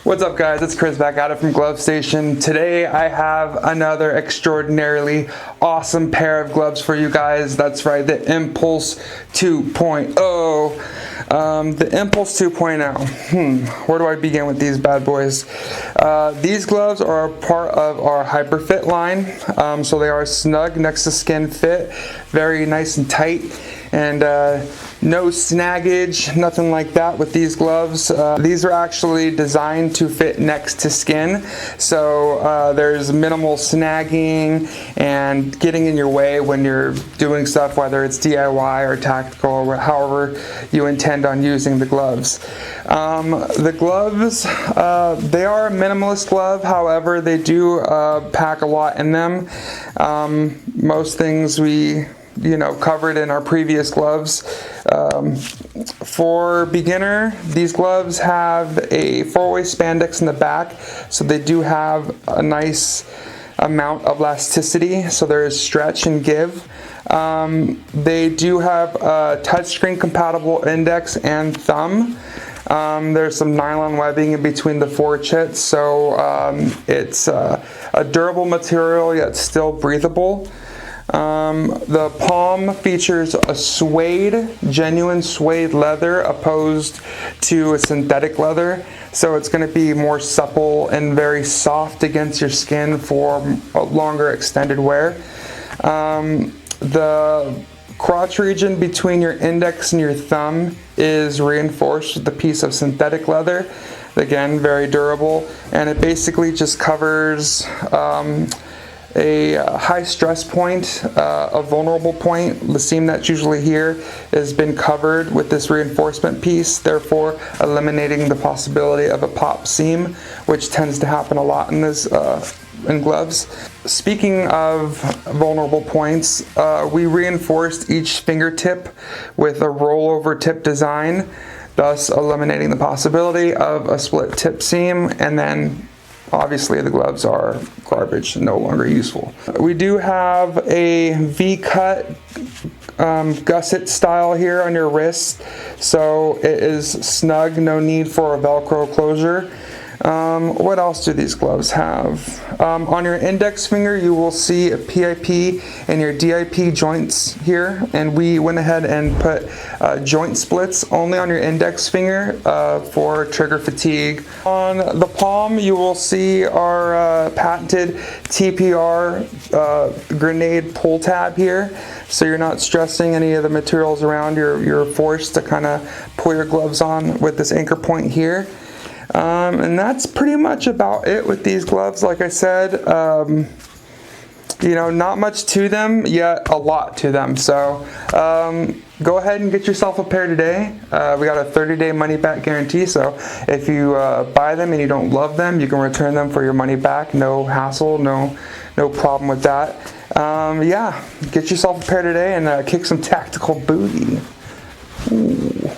What's up guys, it's Chris back at it from Glove Station. Today I have another extraordinarily awesome pair of gloves for you guys. That's right, the Impulse 2.0. The Impulse 2.0. Where do I begin with these bad boys? These gloves are a part of our Hyperfit line. So they are snug next to skin fit, very nice and tight, and no snaggage, nothing like that with these gloves. These are actually designed to fit next to skin, so there's minimal snagging and getting in your way when you're doing stuff, whether it's DIY or tactical or however you intend on using the gloves. The gloves, they are a minimalist glove, however they do pack a lot in them. Most things we covered in our previous gloves. For beginner, these gloves have a 4-way spandex in the back, so they do have a nice amount of elasticity, so there is stretch and give. They do have a touchscreen compatible index and thumb. There's some nylon webbing in between the forechits, so it's a durable material yet still breathable. The palm features a genuine suede leather opposed to a synthetic leather, so it's going to be more supple and very soft against your skin for a longer extended wear. The crotch region between your index and your thumb is reinforced with a piece of synthetic leather, again very durable, and it basically just covers a high stress point, a vulnerable point. The seam that's usually here has been covered with this reinforcement piece, therefore eliminating the possibility of a pop seam, which tends to happen a lot in gloves. Speaking of vulnerable points, we reinforced each fingertip with a rollover tip design, thus eliminating the possibility of a split tip seam, and then obviously the gloves are garbage, no longer useful. We do have a V-cut gusset style here on your wrist, so it is snug, no need for a Velcro closure. What else do these gloves have? On your index finger you will see a PIP and your DIP joints here, and we went ahead and put joint splits only on your index finger for trigger fatigue. On the palm you will see our patented TPR grenade pull tab here, so you're not stressing any of the materials around. You're forced to kind of pull your gloves on with this anchor point here. And that's pretty much about it with these gloves. Like I said, not much to them, yet a lot to them. So go ahead and get yourself a pair today. We got a 30-day money-back guarantee, so if you buy them and you don't love them, you can return them for your money back. No hassle, no problem with that. Yeah, get yourself a pair today and kick some tactical booty. Ooh.